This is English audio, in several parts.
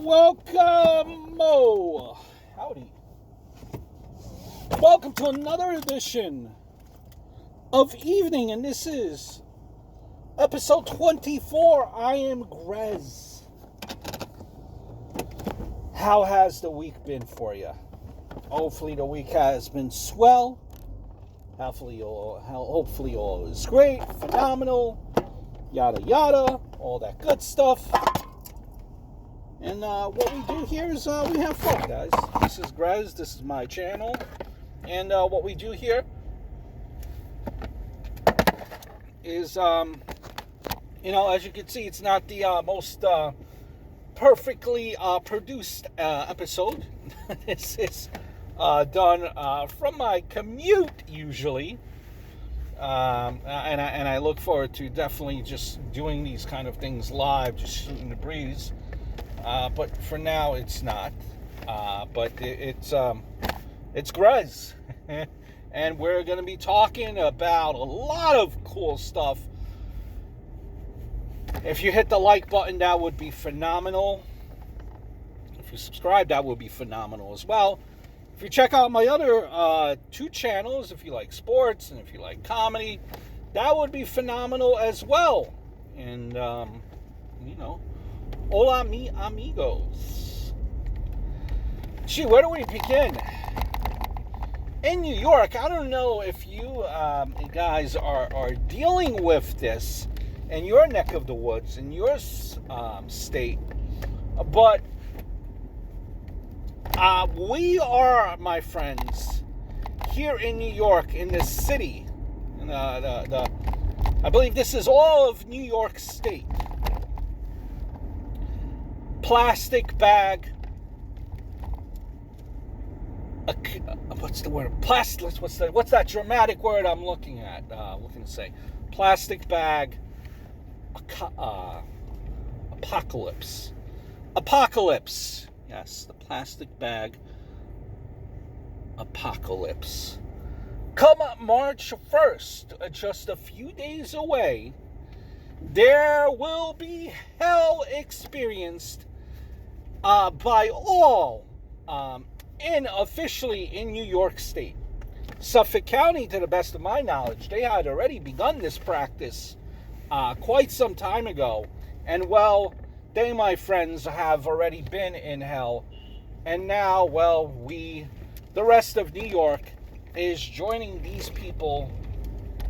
Welcome, howdy. Welcome to another edition of Evening, and this is episode 24. I am Grez. How has the week been for you? Hopefully the week has been swell. Hopefully all is great, phenomenal, yada yada, all that good stuff. And what we do here is we have fun, guys. This is Grez. This is my channel. And what we do here is, as you can see, it's not the most perfectly produced episode. This is done from my commute, usually. And I look forward to definitely just doing these kind of things live, just shooting the breeze. But for now, it's not. But it's Grez. And we're going to be talking about a lot of cool stuff. If you hit the like button, that would be phenomenal. If you subscribe, that would be phenomenal as well. If you check out my other two channels, if you like sports and if you like comedy, that would be phenomenal as well. And, hola, mi amigos. Gee, where do we begin? In New York, I don't know if you guys are dealing with this in your neck of the woods, in your state, but we are, my friends, here in New York, in this city. I believe this is all of New York State. Plastic bag. What's the word? What's that dramatic word I'm looking at? Looking to say, plastic bag. Apocalypse. Apocalypse. Yes, the plastic bag. Apocalypse. Come March 1st, just a few days away, there will be hell experienced by all officially in New York State. Suffolk County, to the best of my knowledge, they had already begun this practice quite some time ago. And, well, they, my friends, have already been in hell. And now, well, the rest of New York, is joining these people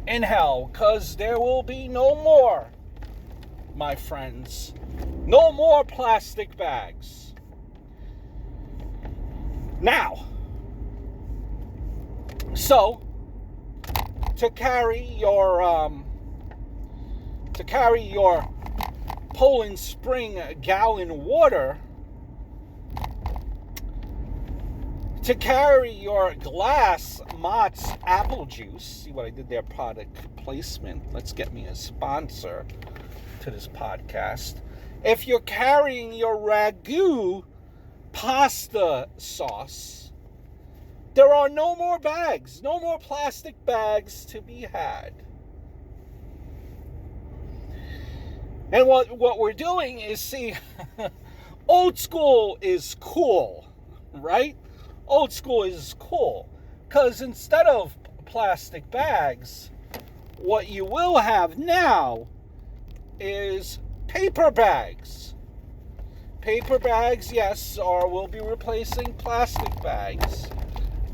in hell. Because there will be no more, my friends, no more plastic bags. Now, so to carry your Poland Spring gallon water, to carry your glass Mott's apple juice, see what I did there, product placement. Let's get me a sponsor to this podcast. If you're carrying your ragu pasta sauce, there are no more bags, no more plastic bags to be had. And what we're doing is, see, old school is cool, right? Old school is cool, because instead of plastic bags, what you will have now is paper bags. Paper bags, yes, will be replacing plastic bags.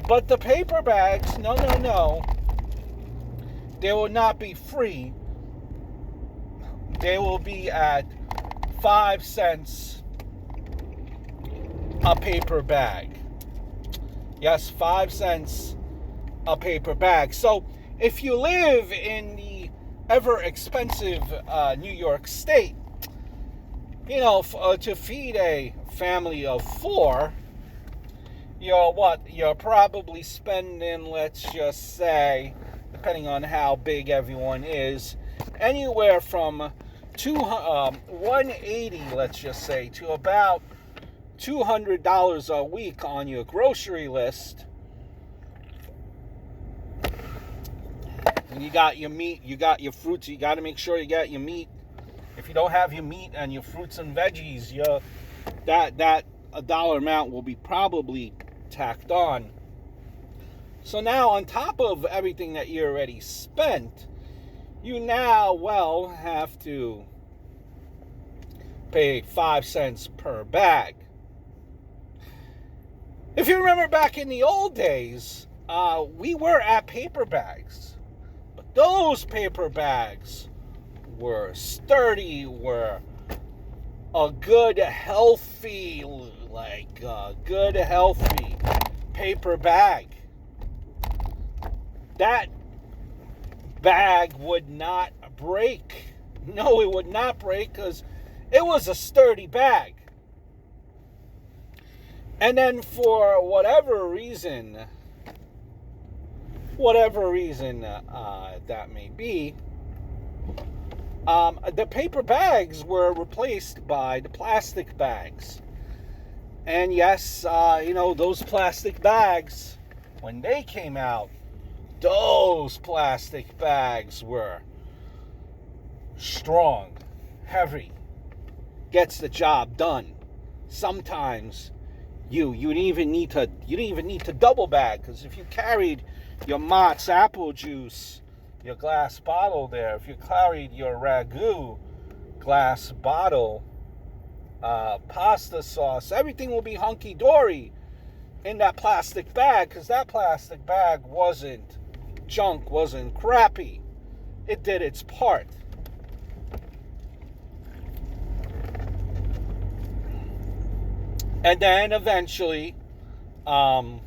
But the paper bags, no. They will not be free. They will be at 5 cents a paper bag. Yes, 5 cents a paper bag. So if you live in the ever expensive New York State, to feed a family of 4, you're probably spending, let's just say, depending on how big everyone is, anywhere from $180, let's just say, to about $200 a week on your grocery list. And you got your meat, you got your fruits, you got to make sure you got your meat. If you don't have your meat and your fruits and veggies, that a dollar amount will be probably tacked on. So now, on top of everything that you already spent, you now, well, have to pay 5 cents per bag. If you remember back in the old days, we were at paper bags. But those paper bags were sturdy, were a good, healthy paper bag. That bag would not break. No, it would not break because it was a sturdy bag. And then for whatever reason that may be, the paper bags were replaced by the plastic bags. And yes, those plastic bags, when they came out, those plastic bags were strong, heavy, gets the job done. Sometimes you didn't even need to double bag, because if you carried your Mott's apple juice, your glass bottle there, if you carried your ragu glass bottle, pasta sauce, everything will be hunky-dory in that plastic bag, because that plastic bag wasn't junk, wasn't crappy. It did its part. And then eventually, the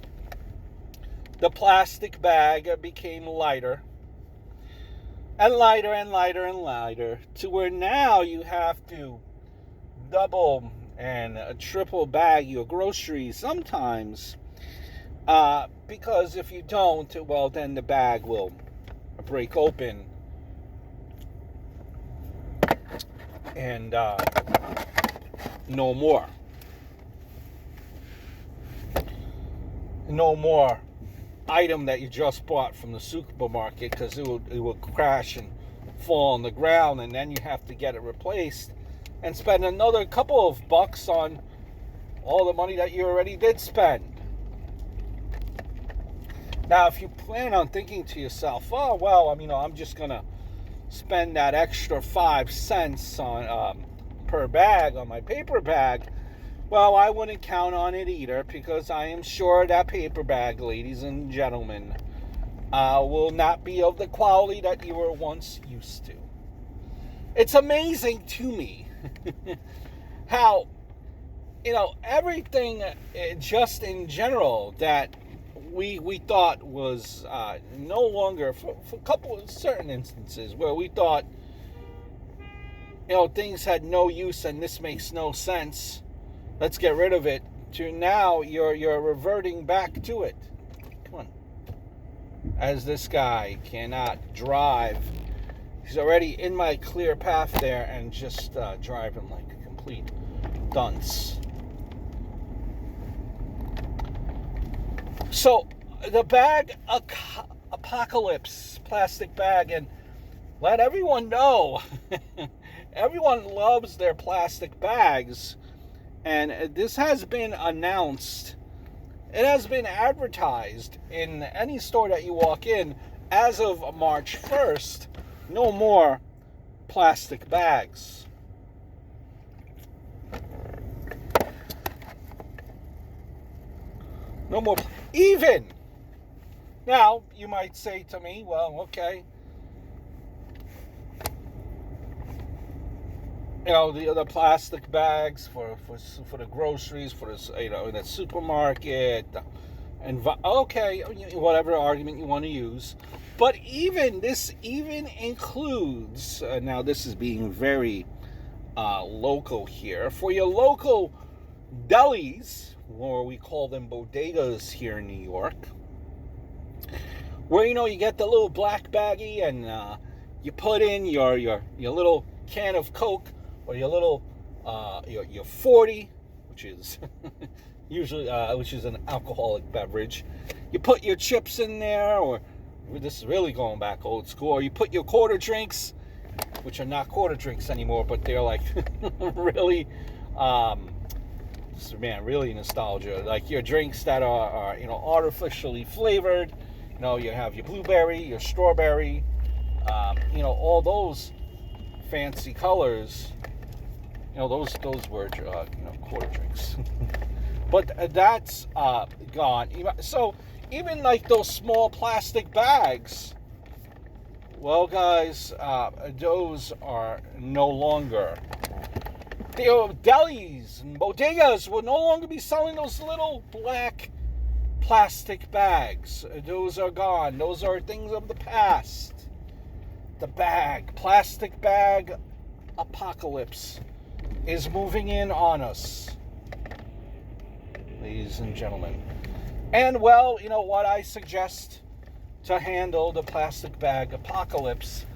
plastic bag became lighter and lighter and lighter and lighter, to where now you have to double and triple bag your groceries sometimes, because if you don't, well, then the bag will break open and no more item that you just bought from the supermarket, because it will crash and fall on the ground, and then you have to get it replaced and spend another couple of bucks on all the money that you already did spend. Now, if you plan on thinking to yourself, oh, well, I'm just going to spend that extra 5 cents on per bag on my paper bag, well, I wouldn't count on it either, because I am sure that paper bag, ladies and gentlemen, will not be of the quality that you were once used to. It's amazing to me how, everything just in general that we thought was no longer, for a couple of certain instances where we thought, things had no use and this makes no sense, let's get rid of it, to now you're reverting back to it. Come on. As this guy cannot drive. He's already in my clear path there and just driving like a complete dunce. So, the bag apocalypse, plastic bag, and let everyone know, everyone loves their plastic bags. And this has been announced, it has been advertised in any store that you walk in as of March 1st, no more plastic bags. No more. Even. Now, you might say to me, well, okay, the plastic bags for the groceries, for the the supermarket, and okay, whatever argument you want to use, but this even includes, now this is being very local here, for your local delis, or we call them bodegas here in New York, where you get the little black baggie and you put in your little can of Coke, or your little your 40, which is usually which is an alcoholic beverage. You put your chips in there, or this is really going back old school, or you put your quarter drinks, which are not quarter drinks anymore, but they're like really man, really nostalgia. Like your drinks that are artificially flavored. You have your blueberry, your strawberry, all those fancy colors. Those were quarter drinks. But that's gone. So even like those small plastic bags, well, guys, those are no longer. Delis and bodegas will no longer be selling those little black plastic bags. Those are gone. Those are things of the past. The plastic bag apocalypse is moving in on us, ladies and gentlemen. And well, you know what I suggest to handle the plastic bag apocalypse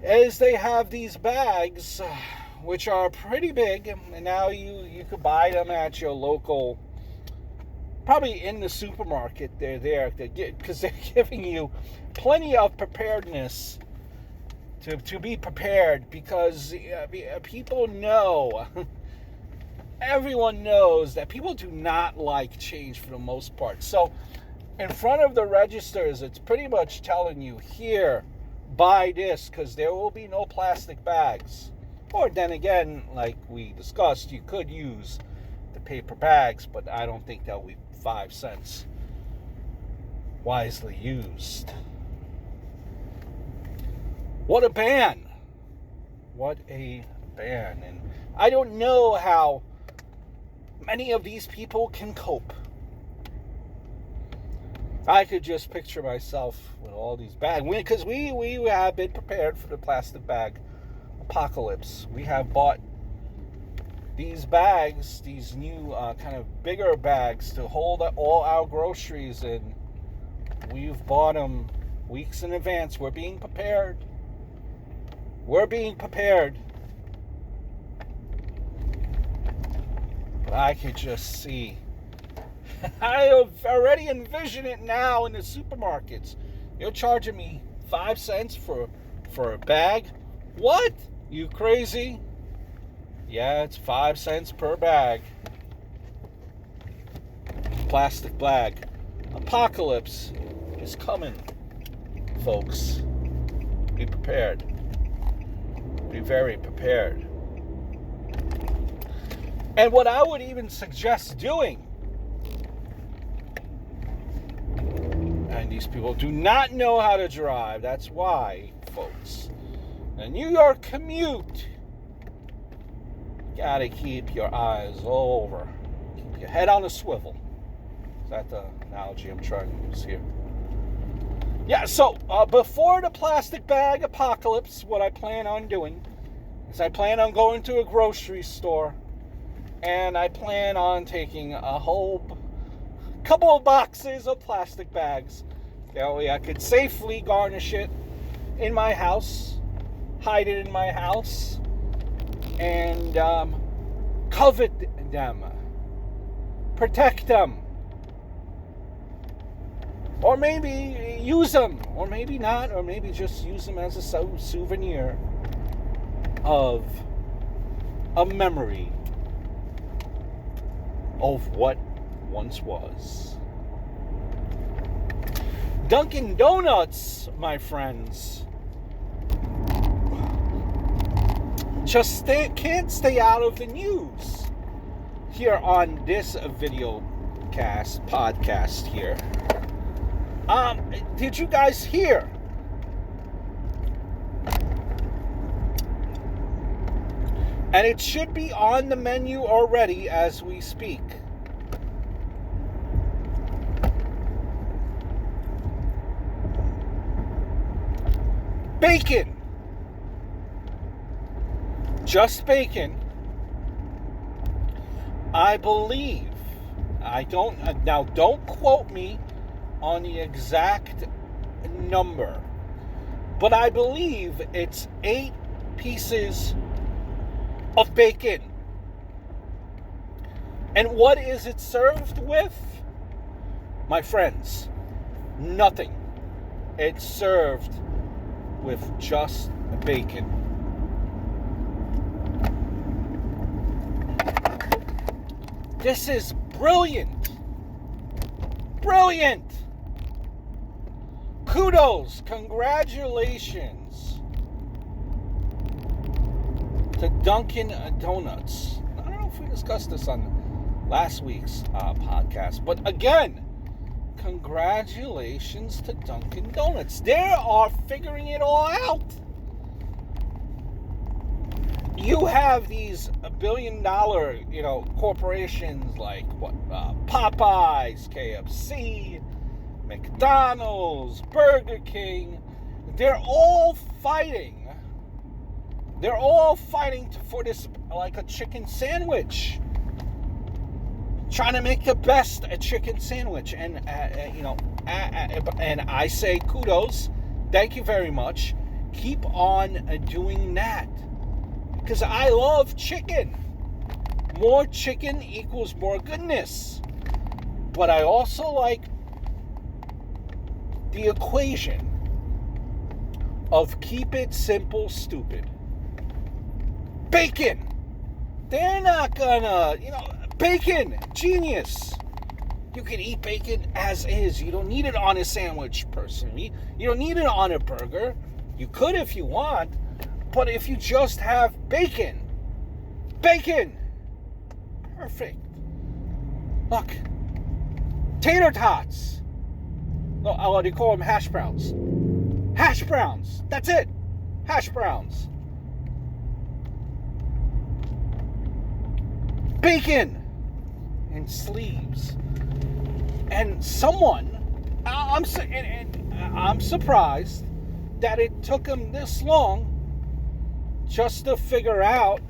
is they have these bags which are pretty big, and now you could buy them at your local, probably in the supermarket. They're there because they're giving you plenty of preparedness to be prepared, because people know, everyone knows that people do not like change for the most part. So in front of the registers, it's pretty much telling you, here, buy this, because there will be no plastic bags. Or then again, like we discussed, you could use the paper bags, but I don't think that will be 5 cents wisely used. What a ban! What a ban. And I don't know how many of these people can cope. I could just picture myself with all these bags, because we have been prepared for the plastic bag apocalypse. We have bought these bags, these new kind of bigger bags to hold all our groceries in. We've bought them weeks in advance. We're being prepared. We're being prepared. But I could just see, I already envision it now in the supermarkets. You're charging me 5 cents for a bag? What? You crazy? Yeah, it's 5 cents per bag. Plastic bag apocalypse is coming, folks. Be prepared. Be very prepared. And what I would even suggest doing, and these people do not know how to drive, that's why, folks. A New York commute, gotta keep your eyes all over. Keep your head on a swivel. Is that the analogy I'm trying to use here? Yeah, so before the plastic bag apocalypse, what I plan on doing is I plan on going to a grocery store, and I plan on taking a whole couple of boxes of plastic bags. That way I could safely garnish it in my house, hide it in my house, and covet them, protect them, or maybe use them, or maybe not, or maybe just use them as a souvenir of a memory of what once was. Dunkin' Donuts, my friends, just can't stay out of the news here on this podcast here. Did you guys hear? And it should be on the menu already as we speak. Bacon. Just bacon. I believe. Don't quote me on the exact number, but I believe it's 8 pieces of bacon. And what is it served with? My friends, nothing. It's served with just bacon. This is brilliant. Brilliant. Kudos. Congratulations to Dunkin' Donuts. I don't know if we discussed this on last week's podcast, but again, congratulations to Dunkin' Donuts. They are figuring it all out. You have these billion-dollar, corporations like Popeyes, KFC, McDonald's, Burger King. They're all fighting. They're all fighting for this, like a chicken sandwich. Trying to make the best a chicken sandwich, and and I say kudos. Thank you very much. Keep on doing that. Because I love chicken. More chicken equals more goodness. But I also like the equation of keep it simple, stupid. Bacon. They're not gonna, bacon. Genius. You can eat bacon as is. You don't need it on a sandwich, personally. You don't need it on a burger. You could if you want. But if you just have bacon, perfect. Look, tater tots. No, what do you call them? Hash browns. Hash browns. That's it. Hash browns. Bacon and sleeves. And someone, I'm surprised that it took them this long just to figure out,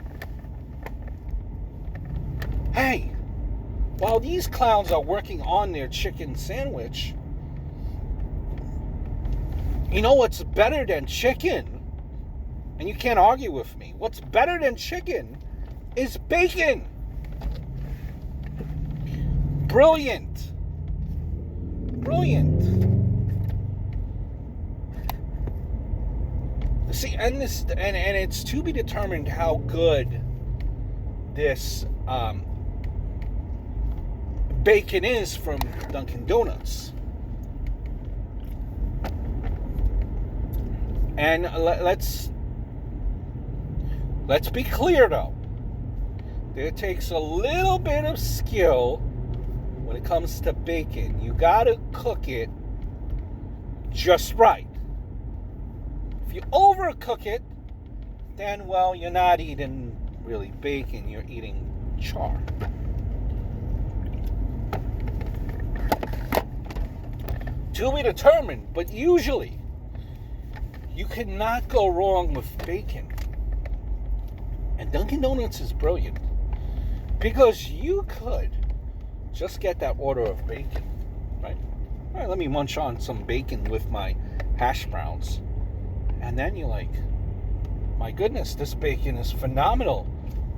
hey, while these clowns are working on their chicken sandwich, you know what's better than chicken? And you can't argue with me. What's better than chicken is bacon. Brilliant. Brilliant. See, and it's to be determined how good this bacon is from Dunkin' Donuts. And let's be clear though. It takes a little bit of skill when it comes to bacon. You gotta cook it just right. If you overcook it, then, well, you're not eating really bacon, you're eating char. To be determined, but usually, you cannot go wrong with bacon. And Dunkin' Donuts is brilliant, because you could just get that order of bacon, right? All right, let me munch on some bacon with my hash browns. And then you're like, my goodness, this bacon is phenomenal.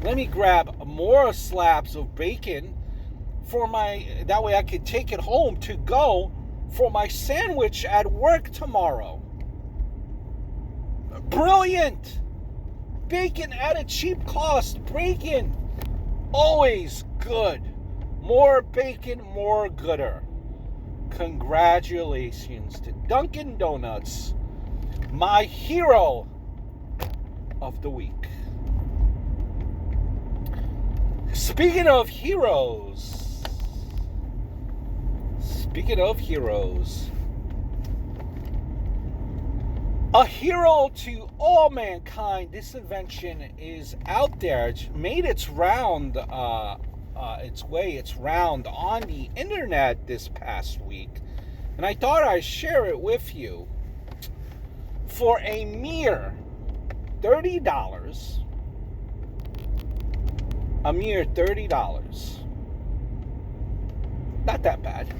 Let me grab more slabs of bacon that way I could take it home to go for my sandwich at work tomorrow. Brilliant. Bacon at a cheap cost. Bacon. Always good. More bacon, more gooder. Congratulations to Dunkin' Donuts, my hero of the week. Speaking of heroes, a hero to all mankind. This invention is out there. It's made its round, its round on the internet this past week, and I thought I'd share it with you. For a mere $30, not that bad.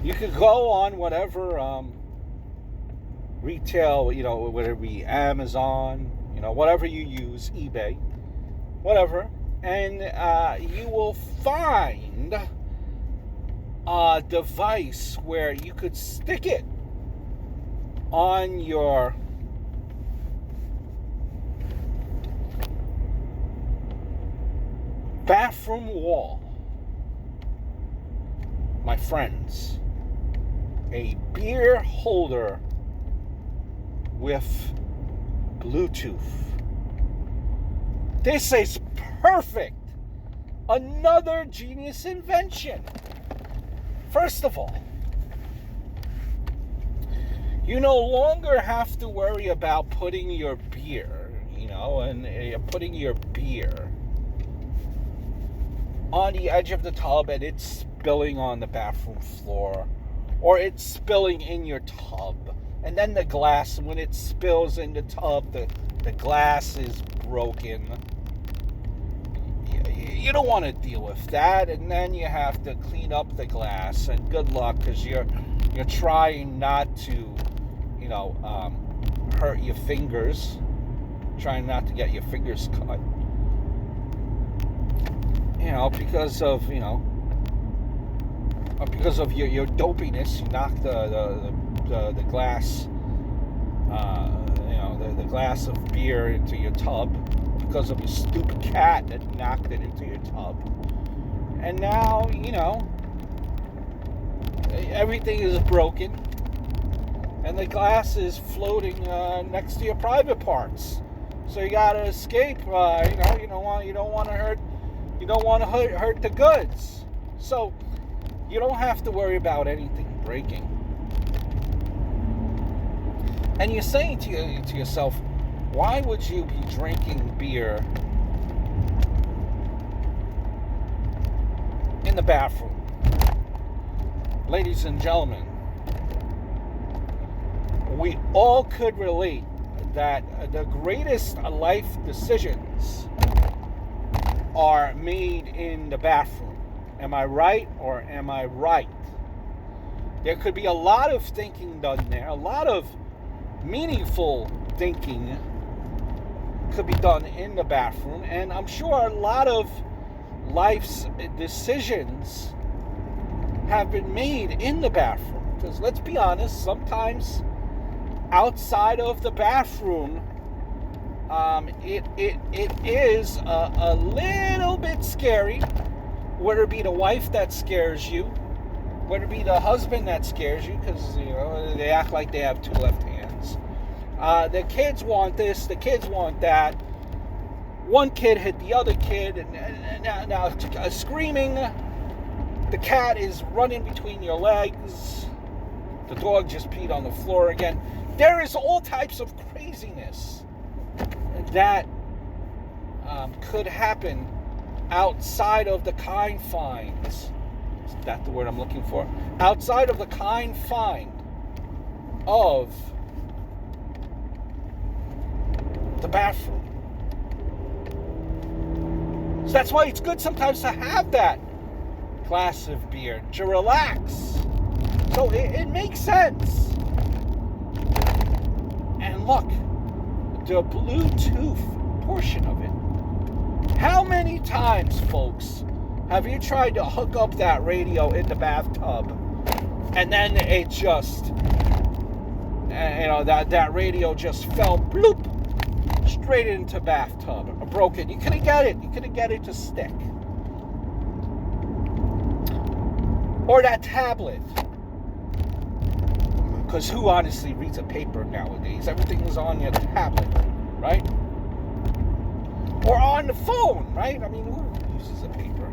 You could go on whatever retail, whether it be Amazon, whatever you use, eBay, whatever, and you will find a device where you could stick it on your bathroom wall, my friends, a beer holder with Bluetooth. This is perfect. Another genius invention. First of all, you no longer have to worry about putting your beer, putting your beer on the edge of the tub and it's spilling on the bathroom floor, or it's spilling in your tub. And then the glass, when it spills in the tub, the glass is broken. You don't want to deal with that, and then you have to clean up the glass, and good luck, because you're trying not to, hurt your fingers, trying not to get your fingers cut, because of your dopiness. You knock the glass, the glass of beer into your tub, because of your stupid cat that knocked it into your tub. And now, everything is broken, and the glass is floating next to your private parts. So you gotta escape. You don't want to hurt the goods. So you don't have to worry about anything breaking. And you're saying to yourself, why would you be drinking beer in the bathroom? Ladies and gentlemen, we all could relate that the greatest life decisions are made in the bathroom. Am I right, or am I right? There could be a lot of thinking done there, a lot of meaningful thinking could be done in the bathroom, and I'm sure a lot of life's decisions have been made in the bathroom. Because let's be honest, sometimes outside of the bathroom, it is a little bit scary, whether it be the wife that scares you, whether it be the husband that scares you, because they act like they have two left hands. The kids want this, the kids want that. One kid hit the other kid, and now screaming. The cat is running between your legs. The dog just peed on the floor again. There is all types of craziness that could happen outside of the confines. Is that the word I'm looking for? Outside of the confine of the bathroom. So that's why it's good sometimes to have that glass of beer to relax. So it makes sense. And look, the Bluetooth portion of it. How many times, folks, have you tried to hook up that radio in the bathtub, and then it just, that radio just fell bloop straight into bathtub, broken. You couldn't get it to stick. Or that tablet. Because who honestly reads a paper nowadays? Everything is on your tablet, right? Or on the phone, right? I mean, who uses a paper?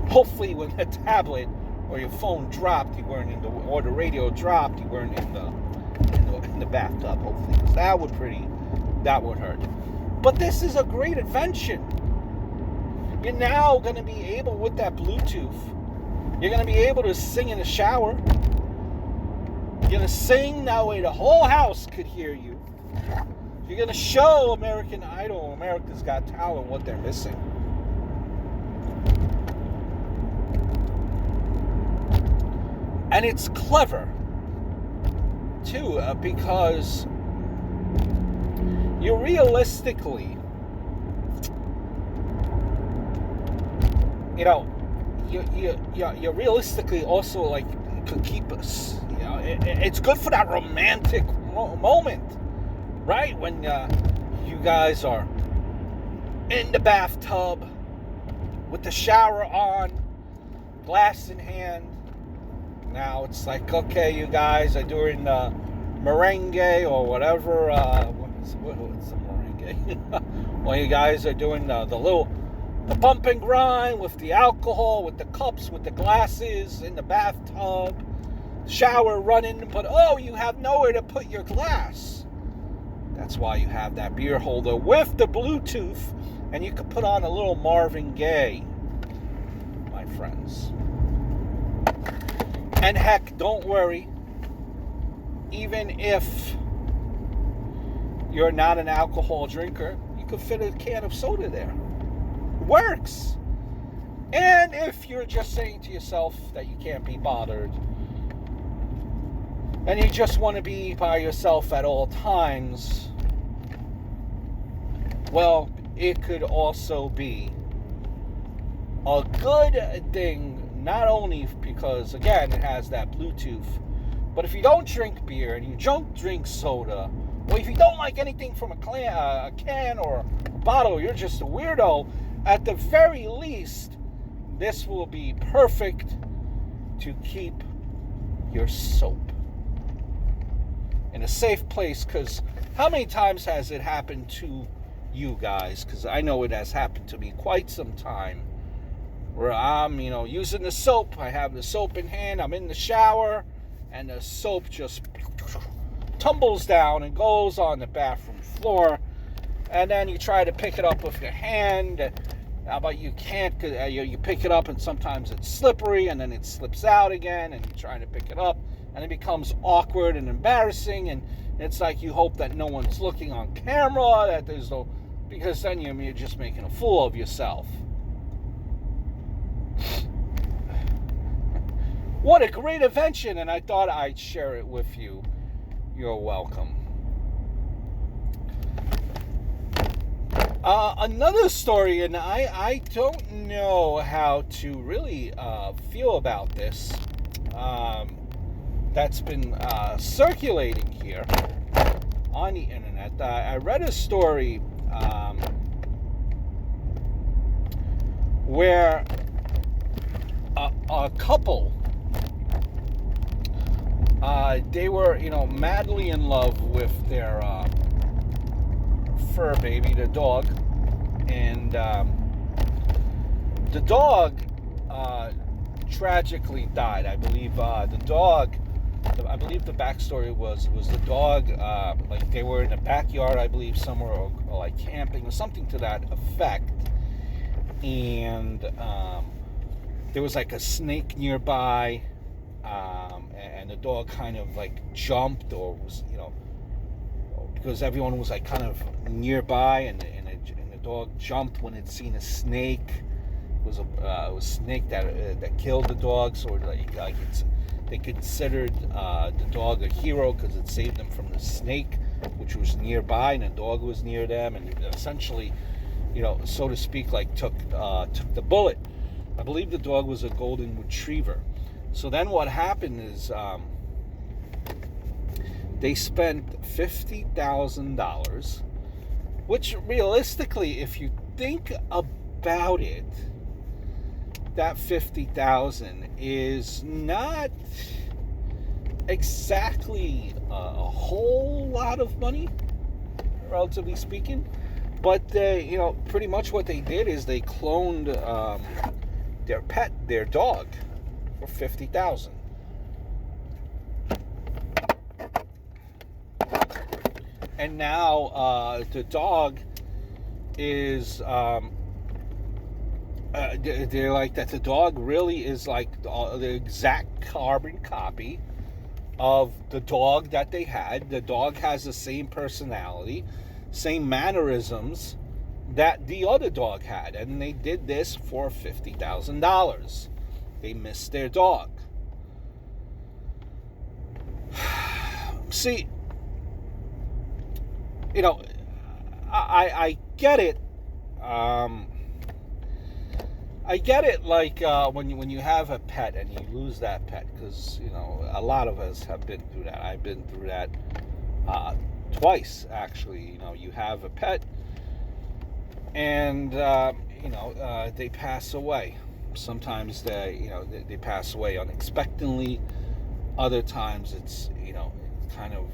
Hopefully when the tablet or your phone dropped, you weren't or the radio dropped, you weren't in the bathtub, hopefully. Because that would hurt. But this is a great invention. You're now going to be able, with that Bluetooth, you're going to be able to sing in the shower. You're going to sing that way the whole house could hear you. You're going to show American Idol, America's Got Talent, what they're missing. And it's clever, too, because you realistically, you realistically also, like, could keep us. It's good for that romantic moment, right? When you guys are in the bathtub, with the shower on, glass in hand. Now it's like, okay, you guys are doing merengue or whatever. What's the merengue? Well, you guys are doing the bump and grind with the alcohol, with the cups, with the glasses in the bathtub, shower running, but oh, you have nowhere to put your glass. That's why you have that beer holder with the Bluetooth, and you can put on a little Marvin Gaye, my friends. And heck, don't worry, even if you're not an alcohol drinker, you could fit a can of soda there. Works. And if you're just saying to yourself that you can't be bothered and you just want to be by yourself at all times, well, it could also be a good thing, not only because, again, it has that Bluetooth, but if you don't drink beer and you don't drink soda, or if you don't like anything from a can or a bottle, you're just a weirdo, at the very least, this will be perfect to keep your soap in a safe place. Because how many times has it happened to you guys? Because I know it has happened to me quite some time, where I'm, using the soap. I have the soap in hand. I'm in the shower, and the soap just tumbles down and goes on the bathroom floor. And then you try to pick it up with your hand, but you can't. You pick it up, and sometimes it's slippery, and then it slips out again, and you're trying to pick it up, and it becomes awkward and embarrassing, and it's like you hope that no one's looking on camera, that there's no, because then you're just making a fool of yourself. What a great invention, and I thought I'd share it with you. You're welcome. Another story, and I don't know how to really feel about this, that's been circulating here on the internet. I read a story where a couple, they were, madly in love with their fur baby, the dog, and the dog tragically died. I believe the backstory was the dog, like they were in the backyard, I believe, somewhere, or like camping or something to that effect, and there was like a snake nearby, and the dog kind of like jumped, or was, because everyone was like kind of nearby, and the dog jumped when it seen a snake. It was a snake that killed the dog, so they considered the dog a hero because it saved them from the snake, which was nearby, and the dog was near them, and essentially, so to speak, like took the bullet. I believe the dog was a golden retriever. So then what happened is they spent $50,000, which realistically, if you think about it, that $50,000 is not exactly a whole lot of money, relatively speaking. But pretty much what they did is they cloned their dog, for $50,000. And now the dog is they're like that. The dog really is like the exact carbon copy of the dog that they had. The dog has the same personality, same mannerisms that the other dog had, and they did this for $50,000. They missed their dog. See, I get it. I get it, like when you have a pet and you lose that pet, because a lot of us have been through that. I've been through that twice, actually. You have a pet, and they pass away. Sometimes they pass away unexpectedly. Other times it's kind of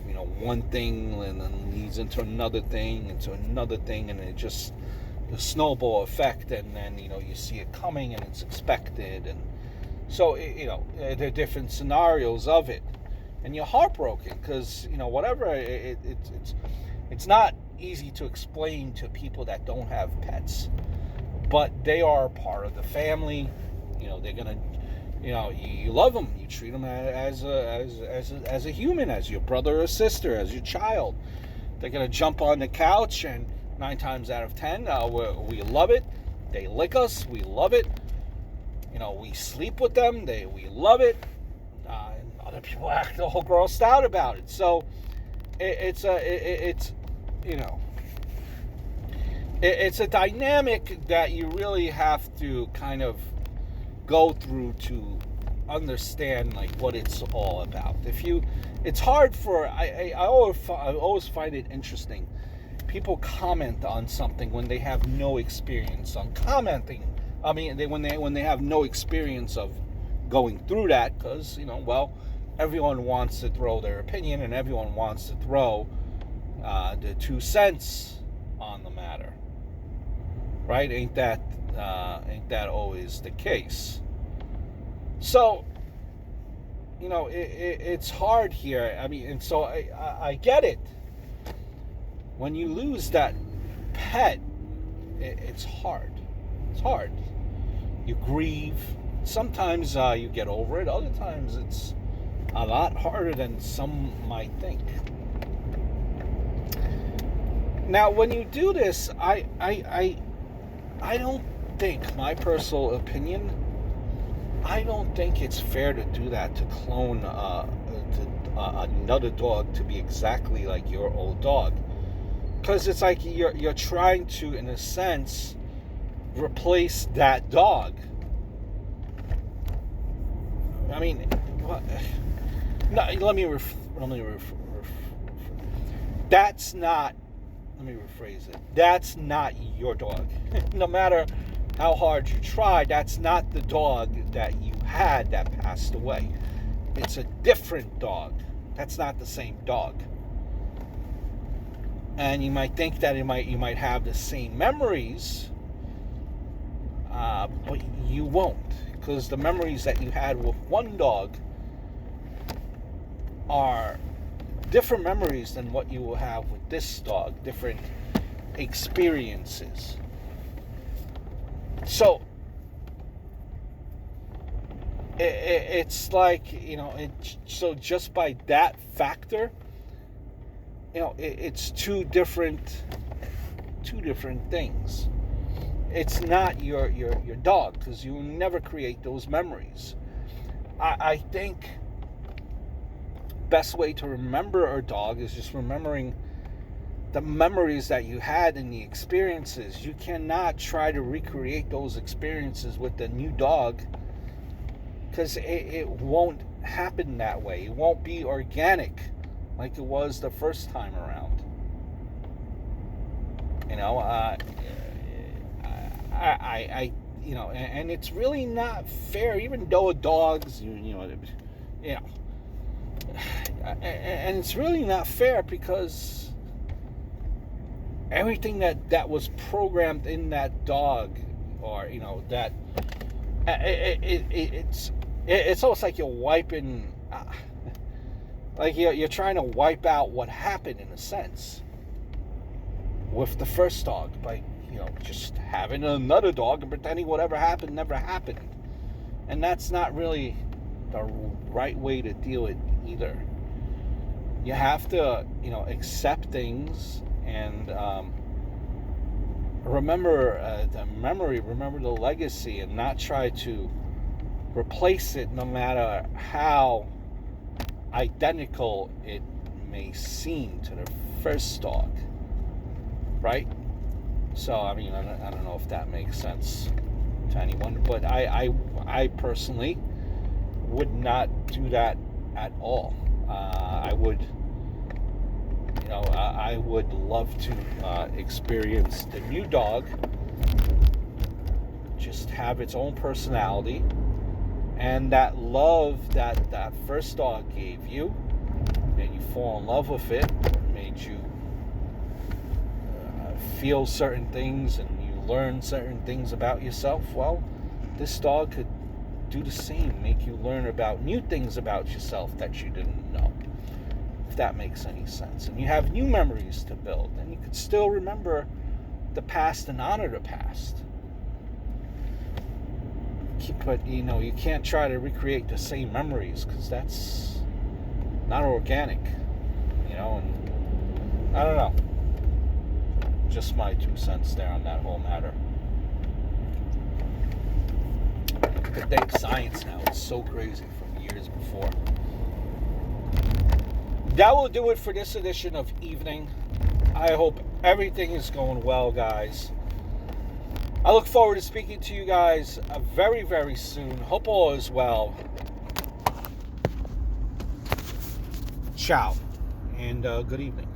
one thing and then leads into another thing, and it just the snowball effect, and then you see it coming and it's expected, and so there are different scenarios of it, and you're heartbroken because whatever it's not easy to explain to people that don't have pets, but they are part of the family. They're gonna, you love them, you treat them as a human, as your brother or sister, as your child. They're gonna jump on the couch, and 9 times out of 10, we love it. They lick us, we love it. We sleep with them, we love it. And other people act all grossed out about it. So it's a dynamic that you really have to kind of go through to understand what it's all about. It's hard for I always find it interesting. People comment on something when they have no experience on commenting. I mean, when they have no experience of going through that, because everyone wants to throw their opinion and everyone wants to throw the 2 cents on the matter, right? Ain't that always the case? So it's hard here. I mean, and so I get it. When you lose that pet, it's hard. It's hard. You grieve. Sometimes you get over it. Other times it's a lot harder than some might think. Now, when you do this, I don't think, my personal opinion, I don't think it's fair to do that, to clone another dog to be exactly like your old dog. Because it's like you're trying to, in a sense, replace that dog. I mean, that's not. Let me rephrase it. That's not your dog. No matter how hard you try, that's not the dog that you had that passed away. It's a different dog. That's not the same dog. And you might think that you might have the same memories, but you won't, because the memories that you had with one dog are different memories than what you will have with this dog, different experiences. So it's like, so just by that factor, it's two different things. It's not your dog, because you will never create those memories. I think best way to remember a dog is just remembering the memories that you had and the experiences. You cannot try to recreate those experiences with the new dog, because it won't happen that way. It won't be organic like it was the first time around. And it's really not fair, even though dogs, and it's really not fair, because everything that was programmed in that dog, or that it's almost like you're wiping, like you're trying to wipe out what happened, in a sense, with the first dog, by just having another dog and pretending whatever happened never happened. And that's not really the right way to deal with it either. You have to accept things, and remember the memory, remember the legacy, and not try to replace it, no matter how identical it may seem to the first dog, right? So I mean, I don't know if that makes sense to anyone, but I personally would not do that at all. I would love to experience the new dog just have its own personality, and that love that first dog gave you, and you fall in love with it, made you feel certain things, and you learn certain things about yourself. Well, this dog could do the same, make you learn about new things about yourself that you didn't know, if that makes any sense. And you have new memories to build, and you could still remember the past and honor the past. But you can't try to recreate the same memories, because that's not organic, and I don't know. Just my 2 cents there on that whole matter. But thanks science now, it's so crazy from years before. That will do it for this edition of Evening. I hope everything is going well, guys. I look forward to speaking to you guys very, very soon. Hope all is well. Ciao, and good evening.